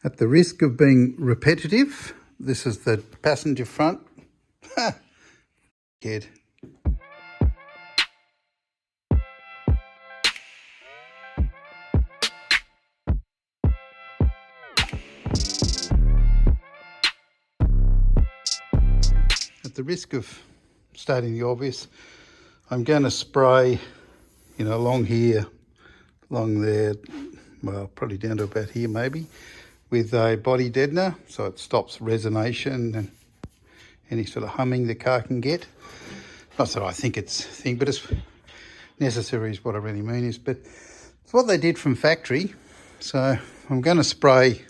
At the risk of being repetitive, this is the passenger front. Kid. At the risk of stating the obvious, I'm going to spray, along here, along there, well, probably down to about here maybe, with a body deadener, so it stops resonation and any sort of humming the car can get. Not that I think it's a thing, but it's necessary is what I really mean is. But it's what they did from factory. So I'm going to spray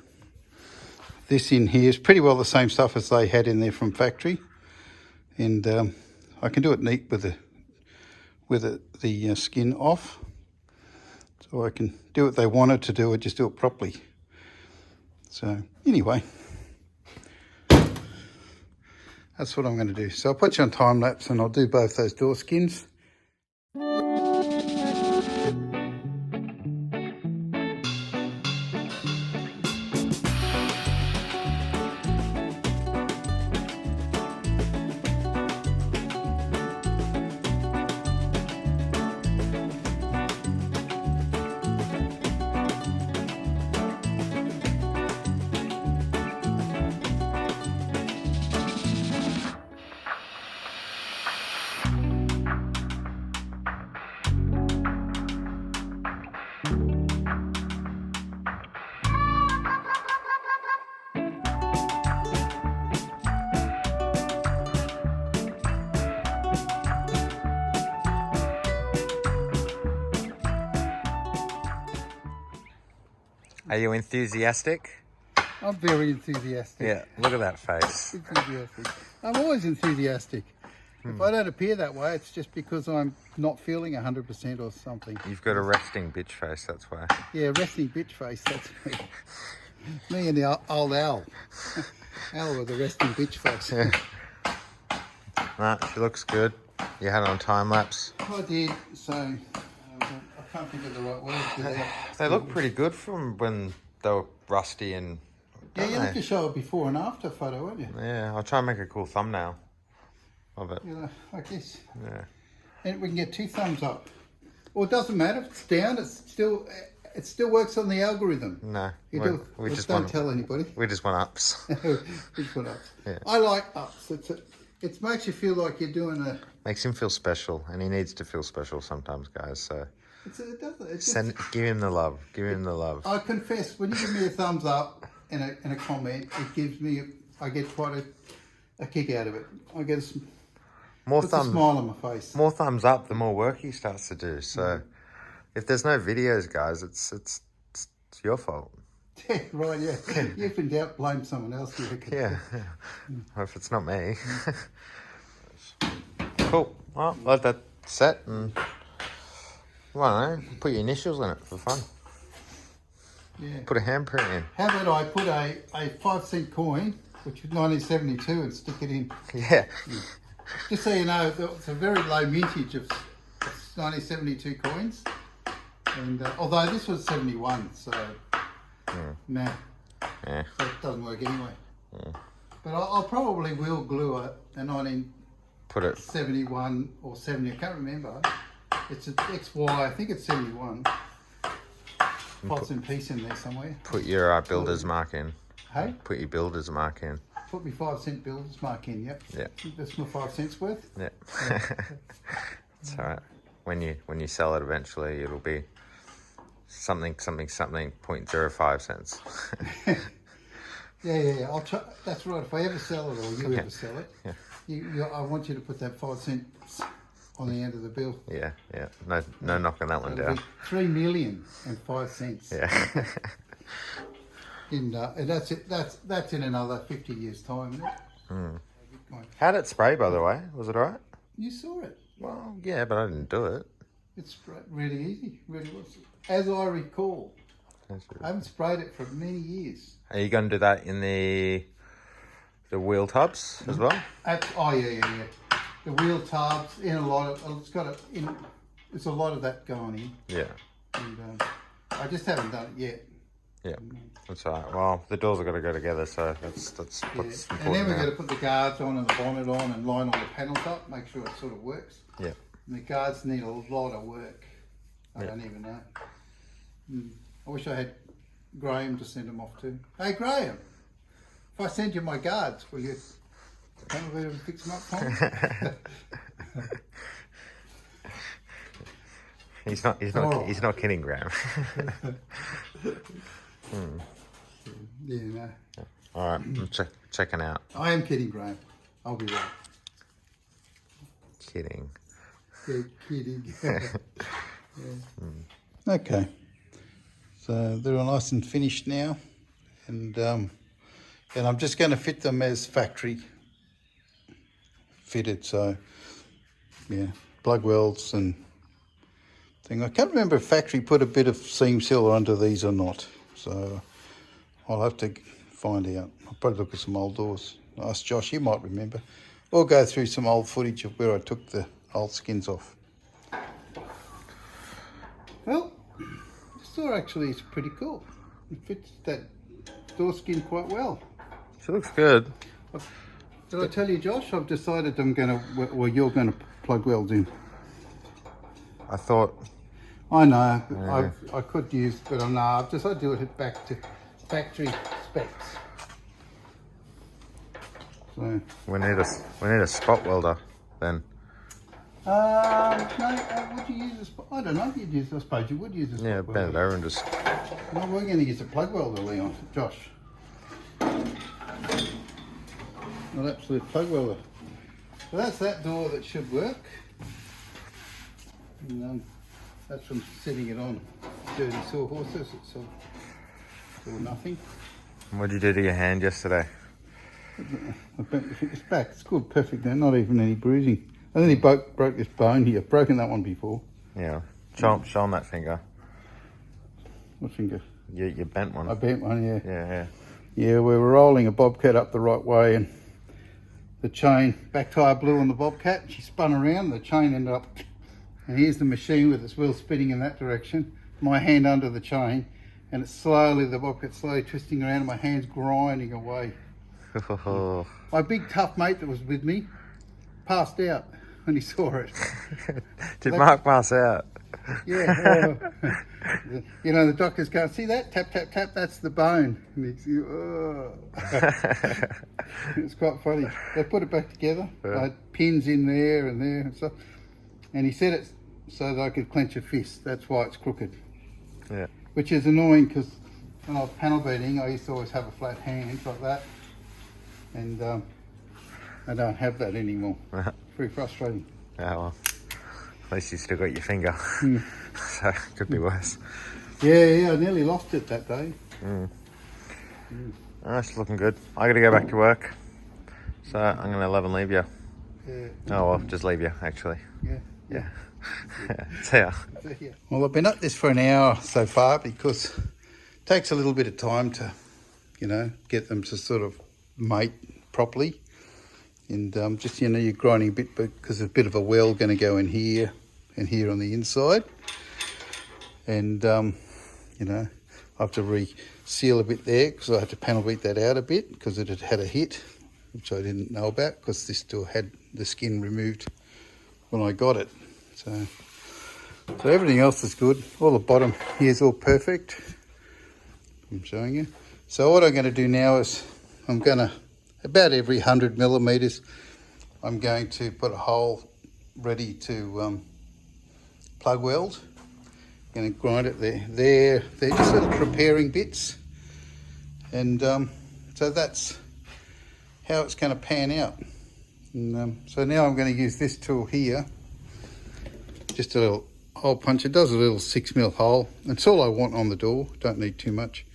this in here. It's pretty well the same stuff as they had in there from factory. And I can do it neat with the skin off. So I can do what they wanted to do, just do it properly. So anyway, that's what I'm going to do. So I'll put you on time lapse and I'll do both those door skins. Are you enthusiastic? I'm very enthusiastic. Yeah, look at that face. Enthusiastic. I'm always enthusiastic. If I don't appear that way, it's just because I'm not feeling 100% or something. You've got a resting bitch face, that's why. Yeah, resting bitch face, that's me. Me and the old Al. Al with the resting bitch face. Yeah. Nah, she looks good. You had it on time lapse. I did, so I can't think of the right word for that. They look pretty good from when they were rusty and... Yeah, you have to show a before and after photo, won't you? Yeah, I'll try and make a cool thumbnail of it. I guess. Yeah. And we can get 2 thumbs up. Or it doesn't matter if it's down, it still works on the algorithm. No. We just don't tell anybody. We just want ups. We just want ups. Yeah. I like ups. It makes you feel like you're doing a... Makes him feel special, and he needs to feel special sometimes, guys, so... It doesn't. Give him the love. Give him the love. I confess, when you give me a thumbs up and a comment, it gives me... I get quite a kick out of it. I get a smile on my face. More thumbs up, the more work he starts to do. So, if there's no videos, guys, it's your fault. Yeah, right, yeah. If in doubt, blame someone else. Yeah. Or if it's not me. Cool. Well, let that set and, I don't know, put your initials in it for fun. Yeah. Put a handprint in. How about I put a 5-cent coin, which was 1972, and stick it in? Yeah. Just so you know, it's a very low mintage of 1972 coins. And although this was 71, so nah. Yeah. So it doesn't work anyway. Yeah. But I'll probably will glue a 1971 or 70. I can't remember. It's an XY. I think it's 71. Pots and piece in there somewhere. Put your builder's mark in. Hey? Put your builder's mark in. Put my 5-cent builder's mark in. Yep. Yeah. That's my 5 cents worth. Yeah. It's all right. When you sell it eventually, it'll be something 0.05 cents. Yeah. I'll try. That's right. If I ever sell it, or you ever sell it, I want you to put that 5 cents on the end of the bill. Yeah. No knocking that one down. 3 million and 5 cents. Yeah. And that's it. That's in another 50 years' time, isn't it? How did it spray, by the way? Was it all right? You saw it. Well, yeah, but I didn't do it. It's really easy. Really was. As I recall. I haven't sprayed it for many years. Are you going to do that in the wheel tubs as well? Yeah. The wheel tubs in a lot of there's a lot of that going in. Yeah. And I just haven't done it yet. Yeah, that's all right. Well, the doors have got to go together, so that's what's Yeah. important. And then we've now. got to put the guards on and the bonnet on and line all the panels up, make sure it sort of works. Yeah. And the guards need a lot of work. I Yeah. don't even know. I wish I had Graham to send them off to. Hey Graham, if I send you my guards, will you come over and fix them up for me? He's not kidding, Graham. Yeah, no. All right, I'm checking out. I am kidding, Graham. I'll be right. Kidding. Yeah, kidding. Okay. So they're all nice and finished now, and I'm just going to fit them as factory fitted. So yeah, plug welds and thing. I can't remember if factory put a bit of seam sealer under these or not. So I'll have to find out. I'll probably look at some old doors. Ask Josh, he might remember. Or go through some old footage of where I took the old skins off. Well, this door actually is pretty cool. It fits that door skin quite well. She looks good. Did I tell you, Josh? I've decided you're going to plug welds in. I thought. I know, Yeah. I could use, but no, I've decided to do it back to factory specs. So. We need a spot welder then. No, would you use a spot? I don't know if you'd use, I suppose you would use a spot Yeah, welder. bend it over and just. No, we're going to use a plug welder, Leon. Josh. An absolute plug welder. So that's that door that should work. And, that's from setting it on dirty sawhorses. It's all nothing. What did you do to your hand yesterday? I bent the fingers back. It's good, perfect now. Not even any bruising. I think he broke this bone here. I've broken that one before. Yeah. Show him that finger. What finger? You bent one. I bent one, yeah. Yeah. Yeah, we were rolling a bobcat up the right way, and the chain, back tire blew on the bobcat. She spun around, the chain ended up, and here's the machine with its wheel spinning in that direction. My hand under the chain, and it's the bobcat slowly twisting around, and my hand's grinding away. My big tough mate that was with me passed out when he saw it. Did Mark pass out? Yeah. You know, the doctors can't see that. Tap, tap, tap. That's the bone. And it's quite funny. They put it back together. Yeah. I had pins in there and stuff. And he said it so that I could clench a fist. That's why it's crooked. Yeah. Which is annoying because when I was panel beating, I used to always have a flat hand like that. And I don't have that anymore. Very frustrating. Yeah, well, at least you still got your finger. So it could be worse. Yeah, I nearly lost it that day. Oh, it's looking good. I got to go back to work. So I'm going to love and leave you. Yeah. Oh, well, just leave you, actually. Yeah. See ya. Well, I've been at this for an hour so far because it takes a little bit of time to, get them to sort of mate properly. And just, you're grinding a bit because there's a bit of a weld going to go in here and here on the inside. And, I have to re-seal a bit there because I had to panel beat that out a bit because it had had a hit, which I didn't know about because this still had the skin removed when I got it. So everything else is good. All the bottom here is all perfect. I'm showing you. So what I'm going to do now is I'm going to, about every 100 millimeters, I'm going to put a hole ready to plug weld. Going to grind it there. They're just little preparing bits. And so that's how it's going to pan out. And, so now I'm going to use this tool here. Just a little hole punch. It does a little 6mm hole. That's all I want on the door. Don't need too much.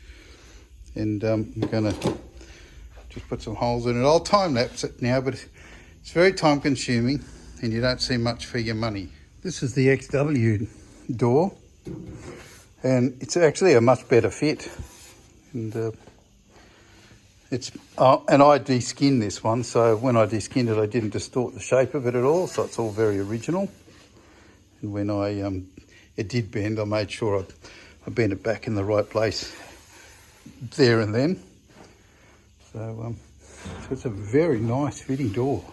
And I'm going to just put some holes in it. I'll time lapse it now, but it's very time consuming and you don't see much for your money. This is the XW door and it's actually a much better fit. And and I de-skinned this one, so when I de-skinned it I didn't distort the shape of it at all, so it's all very original. And when it did bend, I made sure I bent it back in the right place there and then. So it's a very nice fitting door.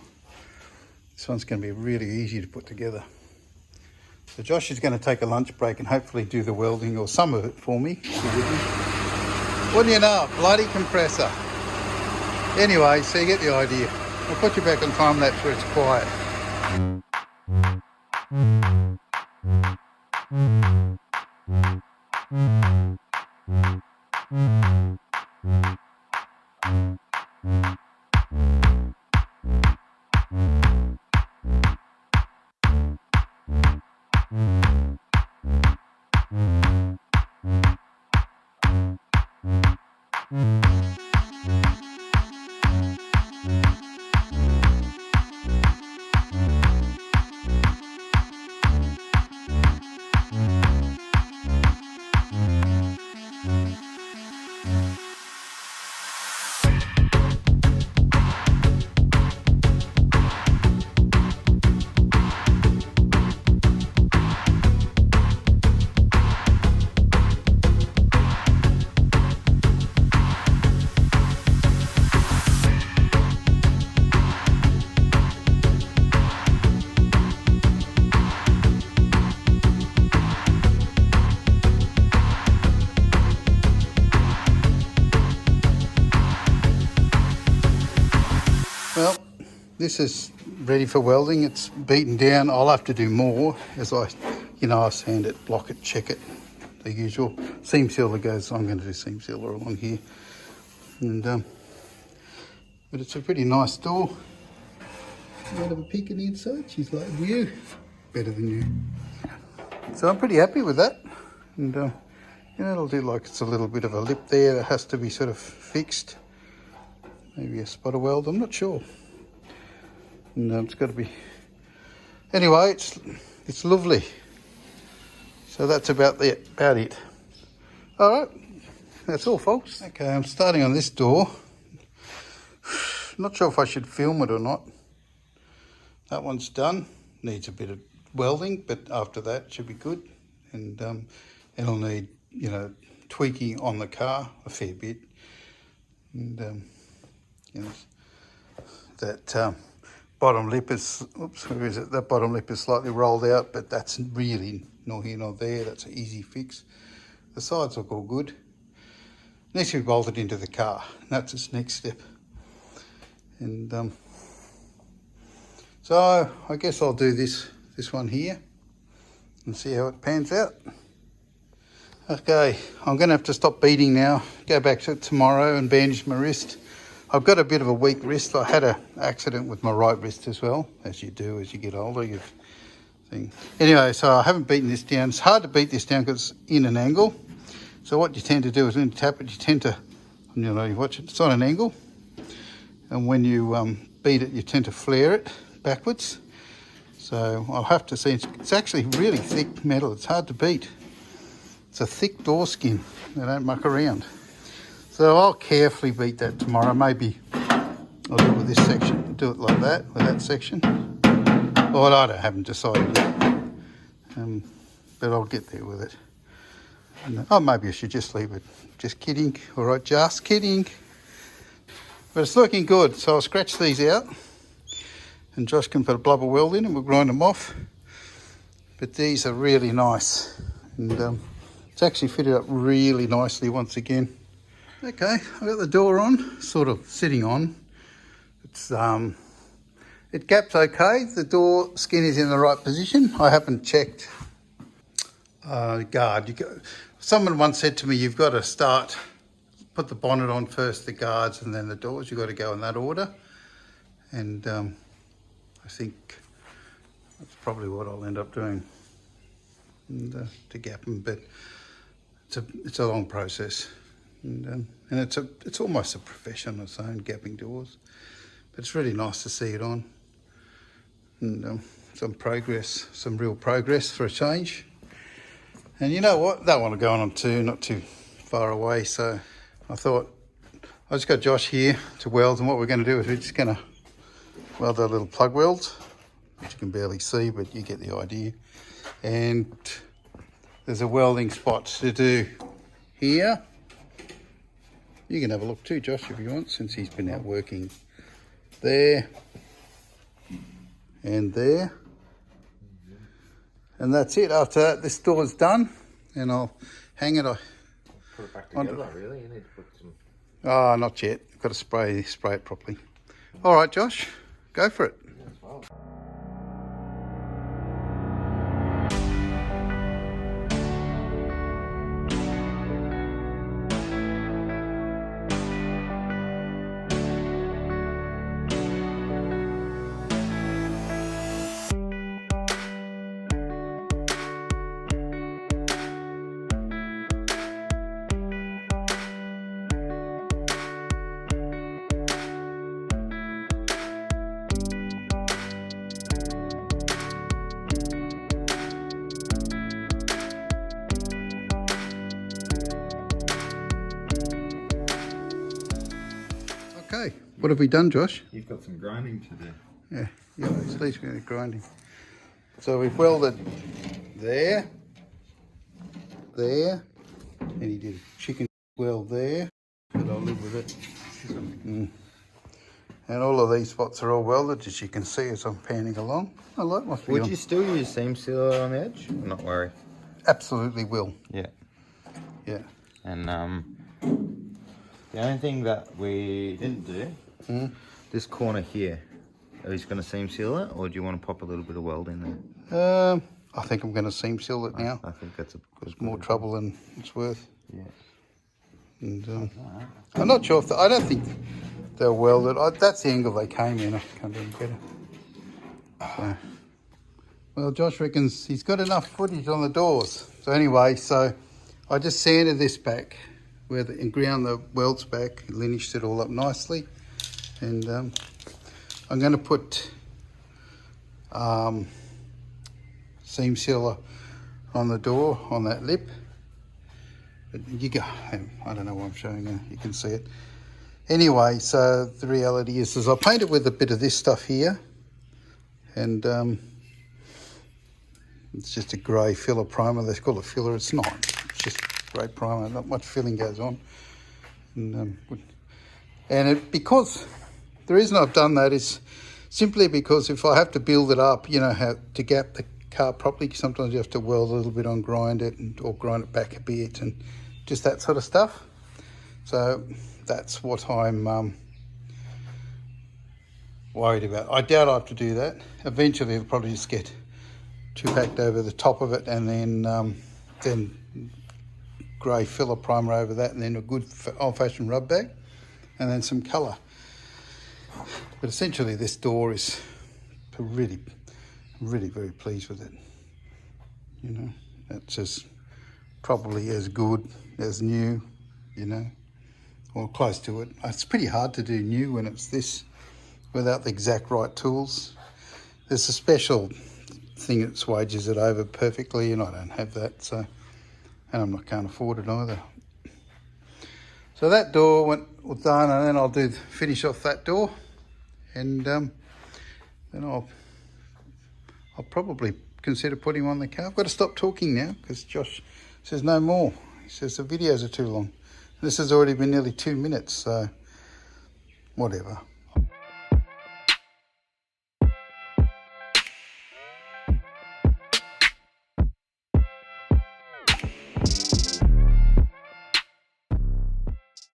This one's going to be really easy to put together. So Josh is going to take a lunch break and hopefully do the welding or some of it for me. Wouldn't you know, bloody compressor. Anyway, so you get the idea. I'll put you back on time lapse where it's quiet. Well, this is ready for welding. It's beaten down. I'll have to do more as I sand it, block it, check it, the usual. Seam sealer goes, I'm going to do seam sealer along here. And but it's a pretty nice door. A bit of a peek in the inside. She's like you, better than you. So I'm pretty happy with that. And it'll do like it's a little bit of a lip there that has to be sort of fixed. Maybe a spotter weld, I'm not sure. And it's got to be... Anyway, it's lovely. So that's about it. All right, that's all, folks. Okay, I'm starting on this door. Not sure if I should film it or not. That one's done. Needs a bit of welding, but after that it should be good. And it'll need, tweaking on the car a fair bit. And that bottom lip is, where is it? That bottom lip is slightly rolled out, but that's really not here, not there. That's an easy fix. The sides look all good. Needs to be bolted into the car. That's its next step. And so I guess I'll do this one here and see how it pans out. Okay, I'm going to have to stop beating now. Go back to tomorrow and bandage my wrist. I've got a bit of a weak wrist. I had an accident with my right wrist as well, as you do as you get older. Anyway, so I haven't beaten this down. It's hard to beat this down because it's in an angle. So what you tend to do is when you tap it, you tend to, you watch it, it's on an angle. And when you beat it, you tend to flare it backwards. So I'll have to see. It's actually really thick metal. It's hard to beat. It's a thick door skin. They don't muck around. So I'll carefully beat that tomorrow. Maybe I'll do it with this section, do it like that, with that section. Well, I haven't decided yet, but I'll get there with it. And, maybe I should just leave it. Just kidding. All right, just kidding. But it's looking good. So I'll scratch these out, and Josh can put a blubber weld in, and we'll grind them off. But these are really nice, and it's actually fitted up really nicely once again. Okay, I've got the door on, sort of sitting on. It's it gaps okay. The door skin is in the right position. I haven't checked guard. Someone once said to me, you've got to put the bonnet on first, the guards, and then the doors. You've got to go in that order. And I think that's probably what I'll end up doing, and to gap them. But it's a long process. And it's almost a profession of its own, gapping doors. But it's really nice to see it on. And some progress, some real progress for a change. And you know what? That one will go on too, not too far away. So I thought, I just got Josh here to weld, and what we're going to do is we're just going to weld our little plug welds, which you can barely see, but you get the idea. And there's a welding spot to do here You can have a look too, Josh, if you want, since he's been out working. There. And there. And that's it. After that, this door's done. And I'll hang it. Put it back together, really. You need to put some... Oh, not yet. Got to spray it properly. All right, Josh. Go for it. Okay, what have we done, Josh? You've got some grinding to do. Yeah, at least we're grinding. So we've welded there, and he did a chicken weld there, but I'll live with it. And all of these spots are all welded, as you can see as I'm panning along. Allot must be Would on. you still use seam sealer on the edge? Not worry. Absolutely will. Yeah. Yeah. And the only thing that we didn't do, this corner here, are you going to seam seal it, or do you want to pop a little bit of weld in there? I think I'm going to seam seal it now. I think that's It's more trouble than it's worth. Yeah. And I'm not sure if I don't think they're welded. That's the angle they came in. I can't do any better. So, well, Josh reckons he's got enough footage on the doors. So anyway, so I just sanded this back and ground the welds back, linished it all up nicely, and I'm going to put seam sealer on the door on that lip. But you go, I don't know what I'm showing you. You can see it. Anyway, so the reality is I painted with a bit of this stuff here, and it's just a grey filler primer. They call it filler. It's not. It's just grey primer. Not much filling goes on. And because the reason I've done that is simply because if I have to build it up, you know, how to gap the car properly, sometimes you have to weld a little bit on, grind it, or grind it back a bit, and just that sort of stuff. So that's what I'm worried about. I doubt I have to do that. Eventually it'll probably just get two-packed over the top of it, and then grey filler primer over that, and then a good old-fashioned rub bag, and then some colour. But essentially this door is really very pleased with it. You know, it's as probably as good as new, you know, or close to it. It's pretty hard to do new when it's this without the exact right tools. There's a special thing that swages it over perfectly, and I don't have that, so, and can't afford it either. So that door was done, and then I'll finish off that door, and then I'll probably consider putting on the car. I've got to stop talking now because Josh says no more. He says the videos are too long. This has already been nearly 2 minutes, so whatever.